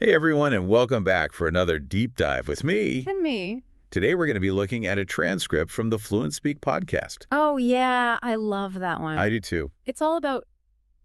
Hey everyone, and welcome back for another deep dive with me. And me. Today we're going to be looking at a transcript from the Fluent Speak podcast. Oh, yeah, I love that one. I do too. It's all about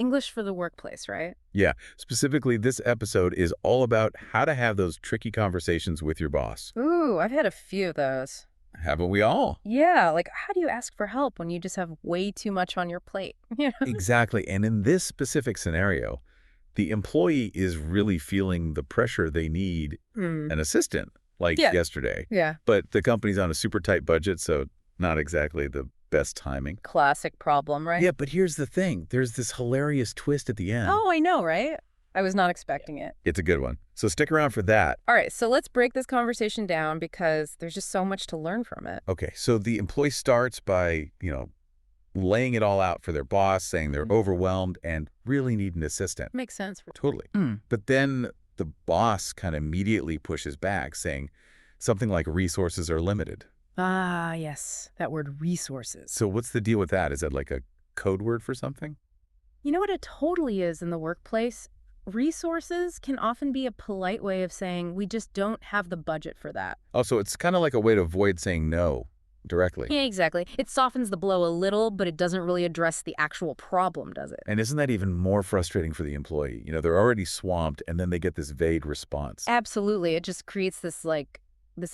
English for the workplace, right? Yeah, specifically this episode is all about how to have those tricky conversations with your boss. Ooh, I've had a few of those. Haven't we all? Yeah, like how do you ask for help when you just have way too much on your plate? Exactly. And in this specific scenario, the employee is really feeling the pressure they need Hmm. an assistant, like Yeah. yesterday. Yeah. But the company's on a super tight budget, so not exactly the best timing. Classic problem, right? Yeah, but here's the thing. There's this hilarious twist at the end. Oh, I know, right? I was not expecting it. It's a good one. So stick around for that. All right, so let's break this conversation down because there's just so much to learn from it. Okay, so the employee starts by, laying it all out for their boss, saying they're overwhelmed and really need an assistant. Makes sense. Totally. But then the boss kind of immediately pushes back, saying something like resources are limited. Ah, yes, that word resources. So what's the deal with that? Is that like a code word for something? You know what it totally is in the workplace? Resources can often be a polite way of saying we just don't have the budget for that. Oh, so it's kind of like a way to avoid saying no directly. Yeah, exactly. It softens the blow a little, but it doesn't really address the actual problem, does it? And isn't that even more frustrating for the employee? They're already swamped, and then they get this vague response. Absolutely. It just creates this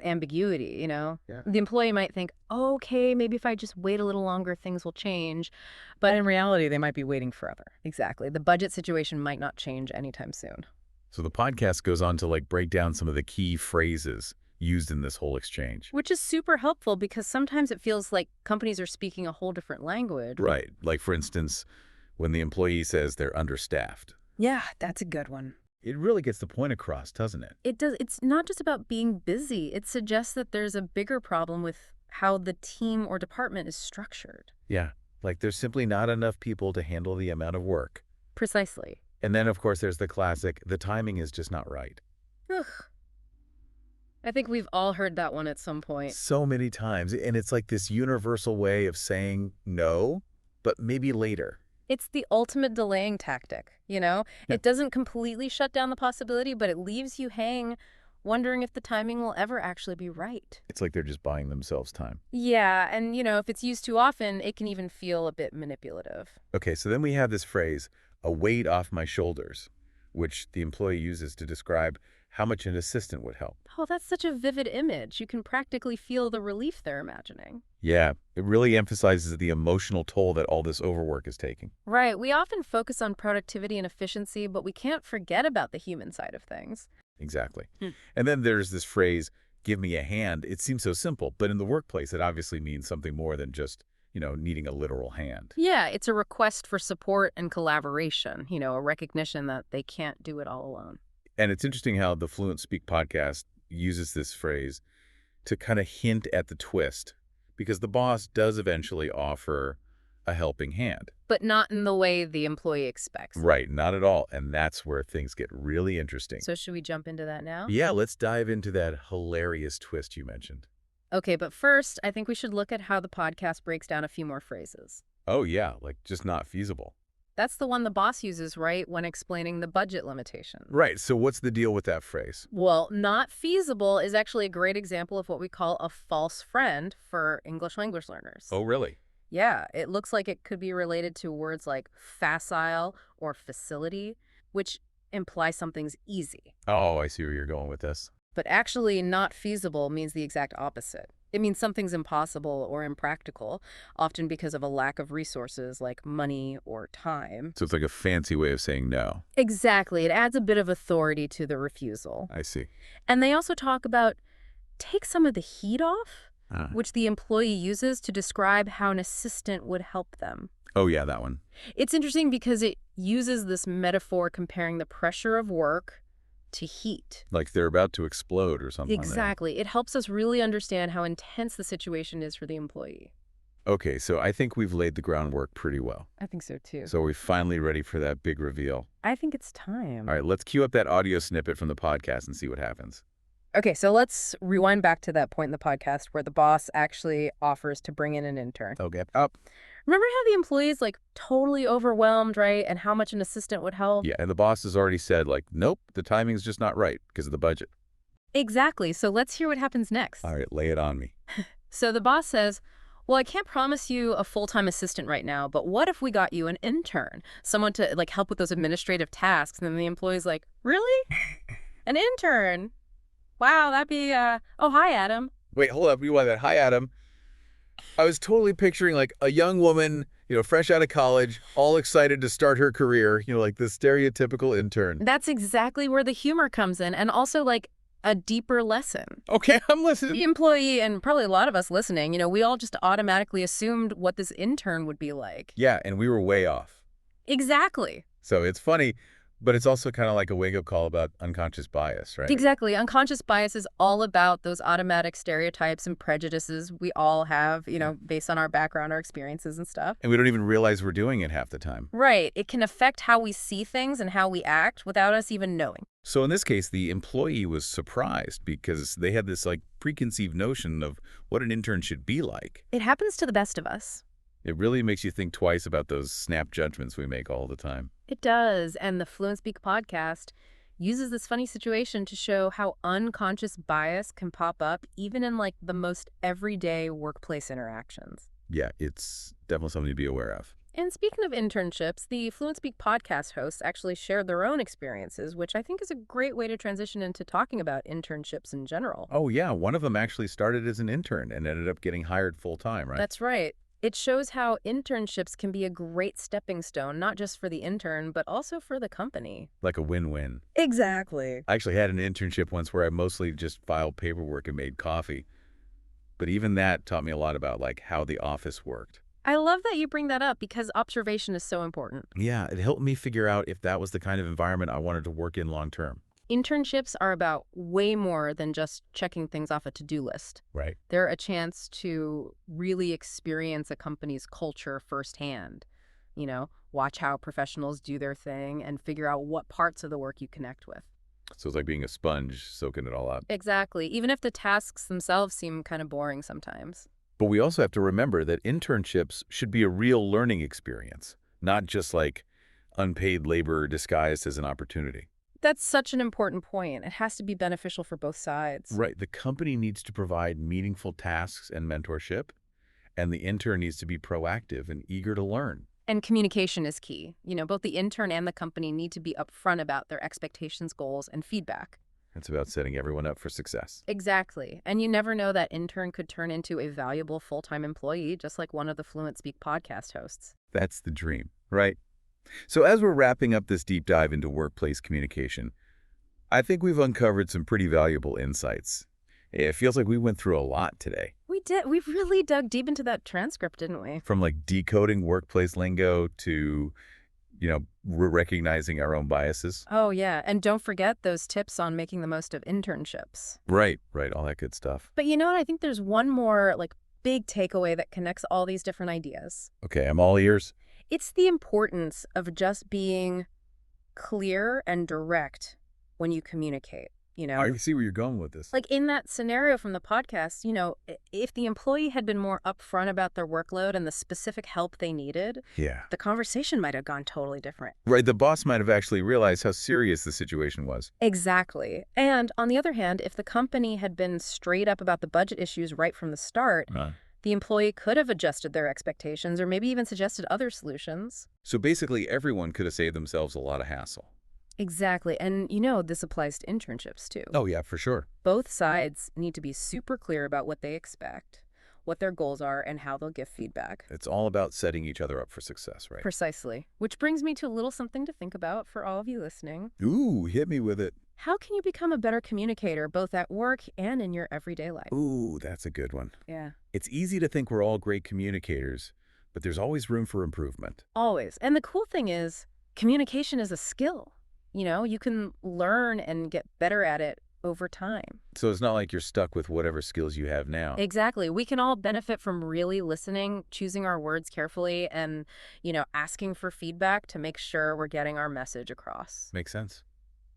ambiguity. Yeah. The employee might think, oh, okay, maybe if I just wait a little longer, things will change. But in reality, they might be waiting forever. Exactly. The budget situation might not change anytime soon. So the podcast goes on to break down some of the key phrases used in this whole exchange. Which is super helpful because sometimes it feels like companies are speaking a whole different language. Right. Like, for instance, when the employee says they're understaffed. Yeah, that's a good one. It really gets the point across, doesn't it? It does. It's not just about being busy. It suggests that there's a bigger problem with how the team or department is structured. Yeah. Like, there's simply not enough people to handle the amount of work. Precisely. And then, of course, there's the classic, the timing is just not right. Ugh. I think we've all heard that one at some point. So many times. And it's like this universal way of saying no, but maybe later. It's the ultimate delaying tactic. Yeah. It doesn't completely shut down the possibility, but it leaves you hanging, wondering if the timing will ever actually be right. It's like they're just buying themselves time. Yeah, and if it's used too often, it can even feel a bit manipulative. Okay, so then we have this phrase, a weight off my shoulders, which the employee uses to describe how much an assistant would help. Oh, that's such a vivid image. You can practically feel the relief they're imagining. Yeah, it really emphasizes the emotional toll that all this overwork is taking. Right. We often focus on productivity and efficiency, but we can't forget about the human side of things. Exactly. And then there's this phrase, give me a hand. It seems so simple, but in the workplace, it obviously means something more than just, needing a literal hand. Yeah, it's a request for support and collaboration, a recognition that they can't do it all alone. And it's interesting how the Fluent Speak podcast uses this phrase to kind of hint at the twist, because the boss does eventually offer a helping hand. But not in the way the employee expects. Right, not at all. And that's where things get really interesting. So should we jump into that now? Yeah, let's dive into that hilarious twist you mentioned. Okay, but first, I think we should look at how the podcast breaks down a few more phrases. Oh, yeah, just not feasible. That's the one the boss uses, right, when explaining the budget limitations. Right, so what's the deal with that phrase? Well, not feasible is actually a great example of what we call a false friend for English language learners. Oh, really? Yeah, it looks like it could be related to words like facile or facility, which imply something's easy. Oh, I see where you're going with this. But actually, not feasible means the exact opposite. It means something's impossible or impractical, often because of a lack of resources like money or time. So it's like a fancy way of saying no. Exactly. It adds a bit of authority to the refusal. I see. And they also talk about take some of the heat off, Ah. which the employee uses to describe how an assistant would help them. Oh, yeah, that one. It's interesting because it uses this metaphor comparing the pressure of work to heat. Like they're about to explode or something. Exactly. It helps us really understand how intense the situation is for the employee. Okay, so I think we've laid the groundwork pretty well. I think so, too. So we're finally ready for that big reveal. I think it's time. All right, let's cue up that audio snippet from the podcast and see what happens. Okay, so let's rewind back to that point in the podcast where the boss actually offers to bring in an intern. Okay, up. Remember how the employee's like totally overwhelmed, right? And how much an assistant would help? Yeah, and the boss has already said, like, nope, the timing's just not right because of the budget. Exactly. So let's hear what happens All next. right, lay it on me. So the boss says, well, I can't promise you a full-time assistant right now, but what if we got you an intern? Someone to like help with those administrative tasks. And then the employee's like, really? An intern? Wow, that'd be, oh, hi, Adam. Wait, hold up. Rewind that. Hi, Adam. I was totally picturing like a young woman, fresh out of college, all excited to start her career, like the stereotypical intern. That's exactly where the humor comes in, and also like a deeper lesson. Okay, I'm The listening. employee, and probably a lot of us listening, we all just automatically assumed what this intern would be like. Yeah, and we were way off. Exactly. So it's funny, but it's also kind of like a wake-up call about unconscious bias, right? Exactly. Unconscious bias is all about those automatic stereotypes and prejudices we all have, based on our background, our experiences and stuff. And we don't even realize we're doing it half the time. Right. It can affect how we see things and how we act without us even knowing. So in this case, the employee was surprised because they had this like preconceived notion of what an intern should be like. It happens to the best of us. It really makes you think twice about those snap judgments we make all the time. It does. And the Fluent Speak podcast uses this funny situation to show how unconscious bias can pop up even in like the most everyday workplace interactions. Yeah, it's definitely something to be aware of. And speaking of internships, the Fluent Speak podcast hosts actually shared their own experiences, which I think is a great way to transition into talking about internships in general. Oh, yeah, one of them actually started as an intern and ended up getting hired full-time, right? That's right. It shows how internships can be a great stepping stone, not just for the intern, but also for the company. Like a win-win. Exactly. I actually had an internship once where I mostly just filed paperwork and made coffee. But even that taught me a lot about like how the office worked. I love that you bring that up because observation is so important. Yeah, it helped me figure out if that was the kind of environment I wanted to work in long term. Internships are about way more than just checking things off a to-do list. Right. They're a chance to really experience a company's culture firsthand. Watch how professionals do their thing and figure out what parts of the work you connect with. So it's like being a sponge, soaking it all up. Exactly, even if the tasks themselves seem kind of boring sometimes. But we also have to remember that internships should be a real learning experience, not just like unpaid labor disguised as an opportunity. That's such an important point. It has to be beneficial for both sides. Right. The company needs to provide meaningful tasks and mentorship, and the intern needs to be proactive and eager to learn. And communication is key. Both the intern and the company need to be upfront about their expectations, goals, and feedback. It's about setting everyone up for success. Exactly. And you never know, that intern could turn into a valuable full-time employee, just like one of the Fluent Speak podcast hosts. That's the dream, right? So as we're wrapping up this deep dive into workplace communication, I think we've uncovered some pretty valuable insights. It feels like we went through a lot today. We did. We really dug deep into that transcript, didn't we? From like decoding workplace lingo to, recognizing our own biases. Oh, yeah. And don't forget those tips on making the most of internships. Right, all that good stuff. But you know what? I think there's one more big takeaway that connects all these different ideas. Okay, I'm all ears. It's the importance of just being clear and direct when you communicate. I see where you're going with this. Like in that scenario from the podcast, if the employee had been more upfront about their workload and the specific help they needed, Yeah. the conversation might have gone totally different. Right, the boss might have actually realized how serious the situation was. Exactly. And on the other hand, if the company had been straight up about the budget issues right from the start, the employee could have adjusted their expectations or maybe even suggested other solutions. So basically, everyone could have saved themselves a lot of hassle. Exactly. And this applies to internships too. Oh, yeah, for sure. Both sides need to be super clear about what they expect, what their goals are, and how they'll give feedback. It's all about setting each other up for success, right? Precisely. Which brings me to a little something to think about for all of you listening. Ooh, hit me with it. How can you become a better communicator both at work and in your everyday life? Ooh, that's a good one. Yeah. It's easy to think we're all great communicators, but there's always room for improvement. Always. And the cool thing is, communication is a skill. You can learn and get better at it over time. So it's not like you're stuck with whatever skills you have now. Exactly. We can all benefit from really listening, choosing our words carefully, and, asking for feedback to make sure we're getting our message across. Makes sense.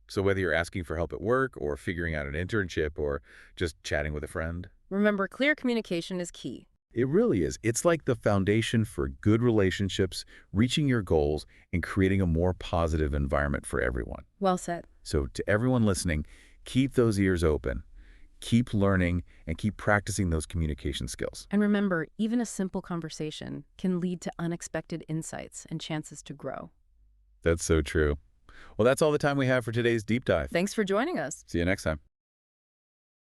So whether you're asking for help at work or figuring out an internship or just chatting with a friend. Remember, clear communication is key. It really is. It's like the foundation for good relationships, reaching your goals, and creating a more positive environment for everyone. Well said. So to everyone listening, keep those ears open, keep learning, and keep practicing those communication skills. And remember, even a simple conversation can lead to unexpected insights and chances to grow. That's so true. Well, that's all the time we have for today's deep dive. Thanks for joining us. See you next time.